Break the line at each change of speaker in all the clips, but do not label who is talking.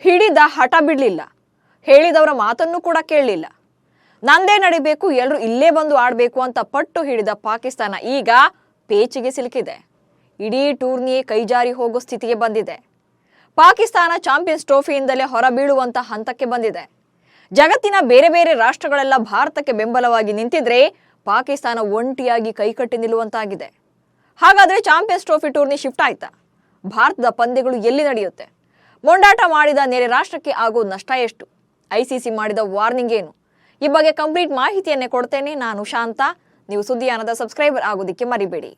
ಹಿಡಿದ ಹಠ ಬಿಡಲಿಲ್ಲ, ಹೇಳಿದವರ ಮಾತನ್ನು ಕೂಡ ಕೇಳಲಿಲ್ಲ. ನಂದೇ ನಡಿಬೇಕು, ಎಲ್ಲರೂ ಇಲ್ಲೇ ಬಂದು ಆಡಬೇಕು ಅಂತ ಪಟ್ಟು ಹಿಡಿದ ಪಾಕಿಸ್ತಾನ ಈಗ ಪೇಚಿಗೆ ಸಿಲುಕಿದೆ. ಇಡೀ ಟೂರ್ನಿಯೇ ಕೈಜಾರಿ ಹೋಗೋ ಸ್ಥಿತಿಗೆ ಬಂದಿದೆ. ಪಾಕಿಸ್ತಾನ ಚಾಂಪಿಯನ್ಸ್ ಟ್ರೋಫಿಯಿಂದಲೇ ಹೊರಬೀಳುವಂತ ಹಂತಕ್ಕೆ ಬಂದಿದೆ. ಜಗತ್ತಿನ ಬೇರೆ ಬೇರೆ ರಾಷ್ಟ್ರಗಳೆಲ್ಲ ಭಾರತಕ್ಕೆ ಬೆಂಬಲವಾಗಿ ನಿಂತಿದ್ರೆ ಪಾಕಿಸ್ತಾನ ಒಂಟಿಯಾಗಿ ಕೈಕಟ್ಟಿ ನಿಲ್ಲುವಂತಾಗಿದೆ. ಹಾಗಾದ್ರೆ ಚಾಂಪಿಯನ್ಸ್ ಟ್ರೋಫಿ ಟೂರ್ನಿ ಶಿಫ್ಟ್ ಆಯ್ತಾ? ಭಾರತದ ಪಂದ್ಯಗಳು ಎಲ್ಲಿ ನಡೆಯುತ್ತೆ? ಮೊಂಡಾಟ ಮಾಡಿದ ನೆರೆ ರಾಷ್ಟ್ರಕ್ಕೆ ಆಗೋ ನಷ್ಟ ಎಷ್ಟು? ಐಸಿಸಿ ಮಾಡಿದ ವಾರ್ನಿಂಗ್ ಏನು? ಈ ಬಗ್ಗೆ ಕಂಪ್ಲೀಟ್ ಮಾಹಿತಿಯನ್ನೇ ಕೊಡ್ತೇನೆ. ನಾನು ಶಾಂತ. ನೀವು ಸುದ್ದಿಯಾನದ ಸಬ್ಸ್ಕ್ರೈಬರ್ ಆಗೋದಿಕ್ಕೆ ಮರಿಬೇಡಿ.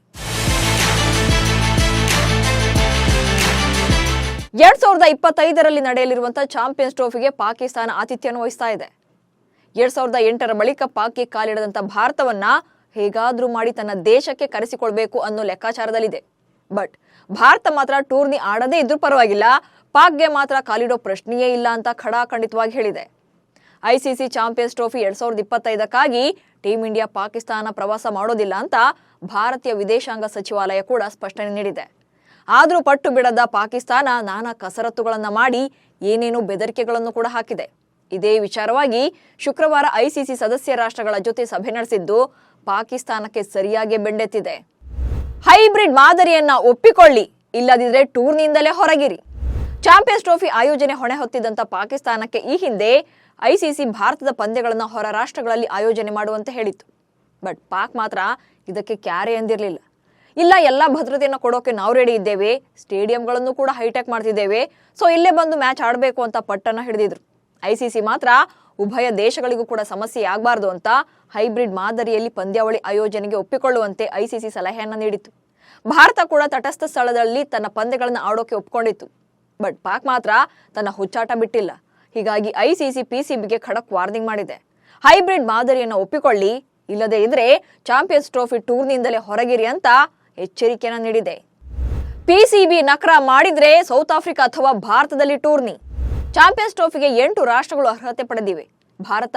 2025ರಲ್ಲಿ ನಡೆಯಲಿರುವಂತಹ ಚಾಂಪಿಯನ್ಸ್ ಟ್ರೋಫಿಗೆ ಪಾಕಿಸ್ತಾನ ಆತಿಥ್ಯವನ್ನು ವಹಿಸ್ತಾ ಇದೆ. 2008ರ ಬಳಿಕ ಪಾಕ್ಗೆ ಕಾಲಿಡದಂತ ಭಾರತವನ್ನ ಹೇಗಾದ್ರೂ ಮಾಡಿ ತನ್ನ ದೇಶಕ್ಕೆ ಕರೆಸಿಕೊಳ್ಬೇಕು ಅನ್ನೋ ಲೆಕ್ಕಾಚಾರದಲ್ಲಿದೆ. ಬಟ್ ಭಾರತ ಮಾತ್ರ ಟೂರ್ನಿ ಆಡದೇ ಇದ್ರೂ ಪರವಾಗಿಲ್ಲ, ಪಾಕ್ಗೆ ಮಾತ್ರ ಕಾಲಿಡೋ ಪ್ರಶ್ನೆಯೇ ಇಲ್ಲ ಅಂತ ಖಡಾಖಂಡಿತವಾಗಿ ಹೇಳಿದೆ. ಐಸಿಸಿ ಚಾಂಪಿಯನ್ಸ್ ಟ್ರೋಫಿ 2025ಕ್ಕಾಗಿ ಟೀಂ ಇಂಡಿಯಾ ಪಾಕಿಸ್ತಾನ ಪ್ರವಾಸ ಮಾಡೋದಿಲ್ಲ ಅಂತ ಭಾರತೀಯ ವಿದೇಶಾಂಗ ಸಚಿವಾಲಯ ಕೂಡ ಸ್ಪಷ್ಟನೆ ನೀಡಿದೆ. ಆದರೂ ಪಟ್ಟು ಬಿಡದ ಪಾಕಿಸ್ತಾನ ನಾನಾ ಕಸರತ್ತುಗಳನ್ನ ಮಾಡಿ ಏನೇನೋ ಬೆದರಿಕೆಗಳನ್ನು ಕೂಡ ಹಾಕಿದೆ. ಇದೇ ವಿಚಾರವಾಗಿ ಶುಕ್ರವಾರ ಐಸಿಸಿ ಸದಸ್ಯ ರಾಷ್ಟ್ರಗಳ ಜೊತೆ ಸಭೆ ನಡೆಸಿದ್ದು ಪಾಕಿಸ್ತಾನಕ್ಕೆ ಸರಿಯಾಗಿ ಬೆಂಡೆತ್ತಿದೆ. ಹೈಬ್ರಿಡ್ ಮಾದರಿಯನ್ನ ಒಪ್ಪಿಕೊಳ್ಳಿ, ಇಲ್ಲದಿದ್ರೆ ಟೂರ್ನಿಯಿಂದಲೇ ಹೊರಗಿರಿ. ಚಾಂಪಿಯನ್ಸ್ ಟ್ರೋಫಿ ಆಯೋಜನೆ ಹೊಣೆ ಹೊತ್ತಿದ್ದಂತ ಪಾಕಿಸ್ತಾನಕ್ಕೆ ಈ ಹಿಂದೆ ಐಸಿಸಿ ಭಾರತದ ಪಂದ್ಯಗಳನ್ನು ಹೊರ ರಾಷ್ಟ್ರಗಳಲ್ಲಿ ಆಯೋಜನೆ ಮಾಡುವಂತೆ ಹೇಳಿತ್ತು. ಬಟ್ ಪಾಕ್ ಮಾತ್ರ ಇದಕ್ಕೆ ಕ್ಯಾರೆ ಎಂದಿರಲಿಲ್ಲ. ಇಲ್ಲ, ಎಲ್ಲ ಭದ್ರತೆಯನ್ನು ಕೊಡೋಕೆ ನಾವು ರೆಡಿ ಇದ್ದೇವೆ, ಸ್ಟೇಡಿಯಂಗಳನ್ನು ಕೂಡ ಹೈಟೆಕ್ ಮಾಡ್ತಿದ್ದೇವೆ, ಸೊ ಇಲ್ಲೇ ಬಂದು ಮ್ಯಾಚ್ ಆಡಬೇಕು ಅಂತ ಪಟ್ಟನ್ನ ಹಿಡಿದಿದ್ರು. ಐಸಿಸಿ ಮಾತ್ರ ಉಭಯ ದೇಶಗಳಿಗೂ ಕೂಡ ಸಮಸ್ಯೆ ಆಗಬಾರ್ದು ಅಂತ ಹೈಬ್ರಿಡ್ ಮಾದರಿಯಲ್ಲಿ ಪಂದ್ಯಾವಳಿ ಆಯೋಜನೆಗೆ ಒಪ್ಪಿಕೊಳ್ಳುವಂತೆ ಐಸಿಸಿ ಸಲಹೆಯನ್ನ ನೀಡಿತ್ತು. ಭಾರತ ಕೂಡ ತಟಸ್ಥ ಸ್ಥಳದಲ್ಲಿ ತನ್ನ ಪಂದ್ಯಗಳನ್ನು ಆಡೋಕೆ ಒಪ್ಕೊಂಡಿತ್ತು. ಬಟ್ ಪಾಕ್ ಮಾತ್ರ ತನ್ನ ಹುಚ್ಚಾಟ ಬಿಟ್ಟಿಲ್ಲ. ಹೀಗಾಗಿ ಐಸಿಸಿ ಪಿಸಿಬಿಗೆ ಖಡಕ್ ವಾರ್ನಿಂಗ್ ಮಾಡಿದೆ. ಹೈಬ್ರಿಡ್ ಮಾದರಿಯನ್ನು ಒಪ್ಪಿಕೊಳ್ಳಿ, ಇಲ್ಲದೇ ಇದ್ರೆ ಚಾಂಪಿಯನ್ಸ್ ಟ್ರೋಫಿ ಟೂರ್ನಿಯಿಂದಲೇ ಹೊರಗಿರಿ ಅಂತ ಎಚ್ಚರಿಕೆಯನ್ನ ನೀಡಿದೆ. ಪಿಸಿಬಿ ನಕ್ರ ಮಾಡಿದ್ರೆ ಸೌತ್ ಆಫ್ರಿಕಾ ಅಥವಾ ಭಾರತದಲ್ಲಿ ಟೂರ್ನಿ. ಚಾಂಪಿಯನ್ಸ್ ಟ್ರೋಫಿಗೆ 8 ರಾಷ್ಟ್ರಗಳು ಅರ್ಹತೆ ಪಡೆದಿವೆ. Bharat,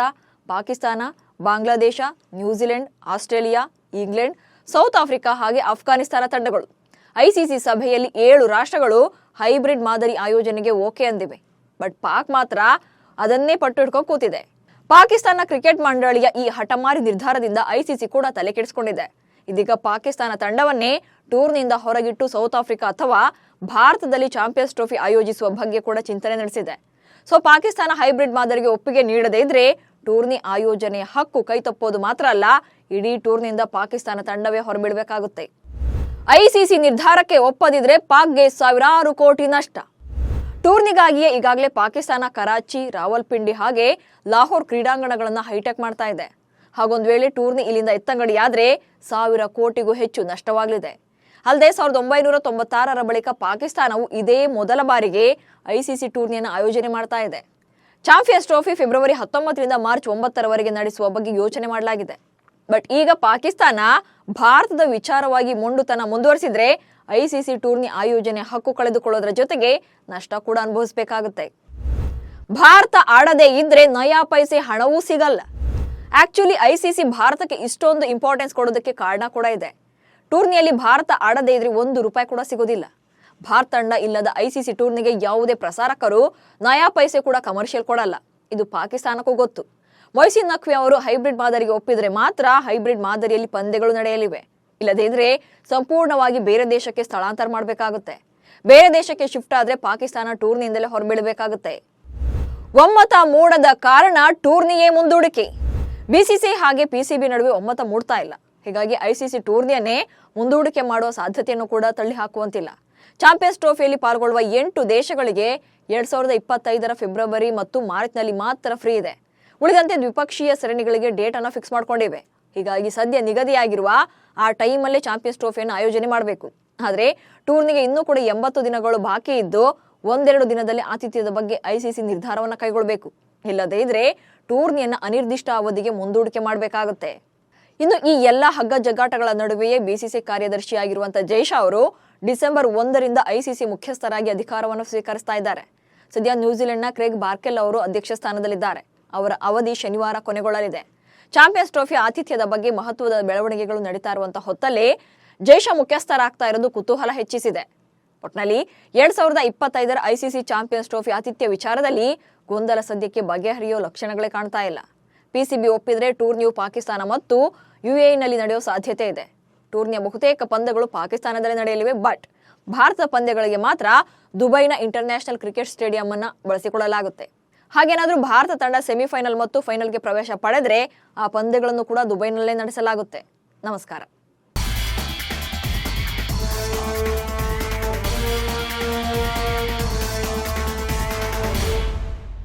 Pakistan, Bangladesh, New Zealand, Australia, England, south Africa ಹಾಗೆ ಅಫ್ಘಾನಿಸ್ತಾನ ತಂಡಗಳು. ಐಸಿಸಿ ಸಭೆಯಲ್ಲಿ 7 ರಾಷ್ಟ್ರಗಳು ಹೈಬ್ರಿಡ್ ಮಾದರಿ ಆಯೋಜನೆಗೆ ಓಕೆ ಅಂದಿವೆ. ಬಟ್ ಪಾಕ್ ಮಾತ್ರ ಅದನ್ನೇ ಪಟ್ಟು ಹಿಡ್ಕೊಂಡು ಕೂತಿದೆ. ಪಾಕಿಸ್ತಾನ ಕ್ರಿಕೆಟ್ ಮಂಡಳಿಯ ಈ ಹಠಮಾರಿ ನಿರ್ಧಾರದಿಂದ ಐಸಿಸಿ ಕೂಡ ತಲೆ ಕೆಡಿಸಿಕೊಂಡಿದೆ. ಇದೀಗ ಪಾಕಿಸ್ತಾನ ತಂಡವನ್ನೇ ಟೂರ್ನಿಯಿಂದ ಹೊರಗಿಟ್ಟು ಸೌತ್ ಆಫ್ರಿಕಾ ಅಥವಾ ಭಾರತದಲ್ಲಿ ಚಾಂಪಿಯನ್ಸ್ ಟ್ರೋಫಿ ಆಯೋಜಿಸುವ ಬಗ್ಗೆ ಕೂಡ ಚಿಂತನೆ ನಡೆಸಿದೆ. ಸೊ ಪಾಕಿಸ್ತಾನ ಹೈಬ್ರಿಡ್ ಮಾದರಿಗೆ ಒಪ್ಪಿಗೆ ನೀಡದೇ ಇದ್ರೆ ಟೂರ್ನಿ ಆಯೋಜನೆಯ ಹಕ್ಕು ಕೈ ತಪ್ಪೋದು ಮಾತ್ರ ಅಲ್ಲ, ಇಡೀ ಟೂರ್ನಿಯಿಂದ ಪಾಕಿಸ್ತಾನ ತಂಡವೇ ಹೊರಬಿಡಬೇಕಾಗುತ್ತೆ. ಐಸಿಸಿ ನಿರ್ಧಾರಕ್ಕೆ ಒಪ್ಪದಿದ್ರೆ ಪಾಕ್ಗೆ ಸಾವಿರಾರು ಕೋಟಿ ನಷ್ಟ. ಟೂರ್ನಿಗಾಗಿಯೇ ಈಗಾಗಲೇ ಪಾಕಿಸ್ತಾನ ಕರಾಚಿ, ರಾವಲ್ಪಿಂಡಿ ಹಾಗೆ ಲಾಹೋರ್ ಕ್ರೀಡಾಂಗಣಗಳನ್ನ ಹೈಟೆಕ್ ಮಾಡ್ತಾ ಇದೆ. ಹಾಗೊಂದು ವೇಳೆ ಟೂರ್ನಿ ಇಲ್ಲಿಂದ ಎತ್ತಂಗಡಿಯಾದ್ರೆ 1000 ಕೋಟಿಗೂ ಹೆಚ್ಚು ನಷ್ಟವಾಗಲಿದೆ. ಅಲ್ಲದೆ 1996ರ ಬಳಿಕ ಪಾಕಿಸ್ತಾನವು ಇದೇ ಮೊದಲ ಬಾರಿಗೆ ಐಸಿಸಿ ಟೂರ್ನಿಯನ್ನು ಆಯೋಜನೆ ಮಾಡ್ತಾ ಇದೆ. ಚಾಂಪಿಯನ್ಸ್ ಟ್ರೋಫಿ ಫೆಬ್ರವರಿ 19ರಿಂದ ಮಾರ್ಚ್ 9ರವರೆಗೆ ನಡೆಸುವ ಬಗ್ಗೆ ಯೋಚನೆ ಮಾಡಲಾಗಿದೆ. ಬಟ್ ಈಗ ಪಾಕಿಸ್ತಾನ ಭಾರತದ ವಿಚಾರವಾಗಿ ಮೊಂಡುತನ ಮುಂದುವರಿಸಿದ್ರೆ ಐಸಿಸಿ ಟೂರ್ನಿ ಆಯೋಜನೆ ಹಕ್ಕು ಕಳೆದುಕೊಳ್ಳೋದ್ರ ಜೊತೆಗೆ ನಷ್ಟ ಕೂಡ ಅನುಭವಿಸಬೇಕಾಗುತ್ತೆ. ಭಾರತ ಆಡದೇ ಇದ್ರೆ ನಯಾ ಪೈಸೆ ಹಣವೂ ಸಿಗಲ್ಲ. ಆಕ್ಚುಲಿ ಐಸಿಸಿ ಭಾರತಕ್ಕೆ ಇಷ್ಟೊಂದು ಇಂಪಾರ್ಟೆನ್ಸ್ ಕೊಡೋದಕ್ಕೆ ಕಾರಣ ಕೂಡ ಇದೆ. ಟೂರ್ನಿಯಲ್ಲಿ ಭಾರತ ಆಡದೇ ಇದ್ರೆ ₹1 ಕೂಡ ಸಿಗೋದಿಲ್ಲ. ಭಾರತ ತಂಡ ಇಲ್ಲದ ಐಸಿಸಿ ಟೂರ್ನಿಗೆ ಯಾವುದೇ ಪ್ರಸಾರಕರು ನಯಾ ಪೈಸೆ ಕೂಡ ಕಮರ್ಷಿಯಲ್ ಕೊಡಲ್ಲ. ಇದು ಪಾಕಿಸ್ತಾನಕ್ಕೂ ಗೊತ್ತು. ಮೊಯ್ಸಿನ್ ನಖ್ವಿ ಅವರು ಹೈಬ್ರಿಡ್ ಮಾದರಿಗೆ ಒಪ್ಪಿದ್ರೆ ಮಾತ್ರ ಹೈಬ್ರಿಡ್ ಮಾದರಿಯಲ್ಲಿ ಪಂದ್ಯಗಳು ನಡೆಯಲಿವೆ. ಇಲ್ಲದೇ ಇದ್ರೆ ಸಂಪೂರ್ಣವಾಗಿ ಬೇರೆ ದೇಶಕ್ಕೆ ಸ್ಥಳಾಂತರ ಮಾಡಬೇಕಾಗುತ್ತೆ. ಬೇರೆ ದೇಶಕ್ಕೆ ಶಿಫ್ಟ್ ಆದ್ರೆ ಪಾಕಿಸ್ತಾನ ಟೂರ್ನಿಯಿಂದಲೇ ಹೊರಬೀಳಬೇಕಾಗುತ್ತೆ. ಒಮ್ಮತ ಮೂಡದ ಕಾರಣ ಟೂರ್ನಿಯೇ ಮುಂದೂಡಿಕೆ. ಬಿಸಿಸಿಐ ಹಾಗೆ ಪಿಸಿಬಿ ನಡುವೆ ಒಮ್ಮತ ಮೂಡ್ತಾ ಇಲ್ಲ. ಹೀಗಾಗಿ ಐಸಿಸಿ ಟೂರ್ನಿಯನ್ನೇ ಮುಂದೂಡಿಕೆ ಮಾಡುವ ಸಾಧ್ಯತೆಯನ್ನು ಕೂಡ ತಳ್ಳಿ ಹಾಕುವಂತಿಲ್ಲ. ಚಾಂಪಿಯನ್ಸ್ ಟ್ರೋಫಿಯಲ್ಲಿ ಪಾಲ್ಗೊಳ್ಳುವ 8 ದೇಶಗಳಿಗೆ 2025ರ ಫೆಬ್ರವರಿ ಮತ್ತು ಮಾರ್ಚ್ನಲ್ಲಿ ಮಾತ್ರ ಫ್ರೀ ಇದೆ. ಉಳಿದಂತೆ ದ್ವಿಪಕ್ಷೀಯ ಸರಣಿಗಳಿಗೆ ಡೇಟ್ ಅನ್ನು ಫಿಕ್ಸ್ ಮಾಡ್ಕೊಂಡಿವೆ. ಹೀಗಾಗಿ ಸದ್ಯ ನಿಗದಿಯಾಗಿರುವ ಆ ಟೈಮಲ್ಲೇ ಚಾಂಪಿಯನ್ಸ್ ಟ್ರೋಫಿಯನ್ನು ಆಯೋಜನೆ ಮಾಡಬೇಕು. ಆದರೆ ಟೂರ್ನಿಗೆ ಇನ್ನೂ ಕೂಡ 80 ದಿನಗಳು ಬಾಕಿ ಇದ್ದು 1-2 ದಿನದಲ್ಲಿ ಆತಿಥ್ಯದ ಬಗ್ಗೆ ಐಸಿಸಿ ನಿರ್ಧಾರವನ್ನು ಕೈಗೊಳ್ಳಬೇಕು. ಇಲ್ಲದೇ ಇದ್ರೆ ಟೂರ್ನಿಯನ್ನು ಅನಿರ್ದಿಷ್ಟ ಅವಧಿಗೆ ಮುಂದೂಡಿಕೆ ಮಾಡಬೇಕಾಗುತ್ತೆ. ಇನ್ನು ಈ ಎಲ್ಲ ಹಗ್ಗ ಜಗ್ಗಾಟಗಳ ನಡುವೆಯೇ ಬಿಸಿಸಿಐ ಕಾರ್ಯದರ್ಶಿಯಾಗಿರುವಂತಹ ಜೈಶಾ ಅವರು ಡಿಸೆಂಬರ್ 1ರಿಂದ ಐಸಿಸಿ ಮುಖ್ಯಸ್ಥರಾಗಿ ಅಧಿಕಾರವನ್ನು ಸ್ವೀಕರಿಸ್ತಾ ಇದ್ದಾರೆ. ಸದ್ಯ ನ್ಯೂಜಿಲೆಂಡ್ನ ಕ್ರೇಗ್ ಬಾರ್ಕೆಲ್ ಅವರು ಅಧ್ಯಕ್ಷ ಸ್ಥಾನದಲ್ಲಿದ್ದಾರೆ. ಅವರ ಅವಧಿ ಶನಿವಾರ ಕೊನೆಗೊಳ್ಳಲಿದೆ. ಚಾಂಪಿಯನ್ಸ್ ಟ್ರೋಫಿ ಆತಿಥ್ಯದ ಬಗ್ಗೆ ಮಹತ್ವದ ಬೆಳವಣಿಗೆಗಳು ನಡೀತಾ ಇರುವಂತಹ ಹೊತ್ತಲ್ಲೇ ಜೈಶಾ ಮುಖ್ಯಸ್ಥರಾಗ್ತಾ ಇರೋದು ಕುತೂಹಲ ಹೆಚ್ಚಿಸಿದೆ. ಒಟ್ನಲ್ಲಿ 2025ರ ಐಸಿಸಿ ಚಾಂಪಿಯನ್ಸ್ ಟ್ರೋಫಿ ಆತಿಥ್ಯ ವಿಚಾರದಲ್ಲಿ ಗೊಂದಲ ಸದ್ಯಕ್ಕೆ ಬಗೆಹರಿಯೋ ಲಕ್ಷಣಗಳೇ ಕಾಣ್ತಾ ಇಲ್ಲ. ಪಿಸಿಬಿ ಒಪ್ಪಿದ್ರೆ ಟೂರ್ನಿಯು ಪಾಕಿಸ್ತಾನ ಮತ್ತು ಯುಎಇನಲ್ಲಿ ನಡೆಯೋ ಸಾಧ್ಯತೆ ಇದೆ. ಟೂರ್ನಿಯ ಬಹುತೇಕ ಪಂದ್ಯಗಳು ಪಾಕಿಸ್ತಾನದಲ್ಲೇ ನಡೆಯಲಿವೆ. ಬಟ್ ಭಾರತದ ಪಂದ್ಯಗಳಿಗೆ ಮಾತ್ರ ದುಬೈನ ಇಂಟರ್ನ್ಯಾಷನಲ್ ಕ್ರಿಕೆಟ್ ಸ್ಟೇಡಿಯಂ ಅನ್ನ ಬಳಸಿಕೊಳ್ಳಲಾಗುತ್ತೆ. ಹಾಗೇನಾದ್ರೂ ಭಾರತ ತಂಡ ಸೆಮಿಫೈನಲ್ ಮತ್ತು ಫೈನಲ್ಗೆ ಪ್ರವೇಶ ಪಡೆದ್ರೆ ಆ ಪಂದ್ಯಗಳನ್ನು ಕೂಡ ದುಬೈನಲ್ಲೇ ನಡೆಸಲಾಗುತ್ತೆ. ನಮಸ್ಕಾರ.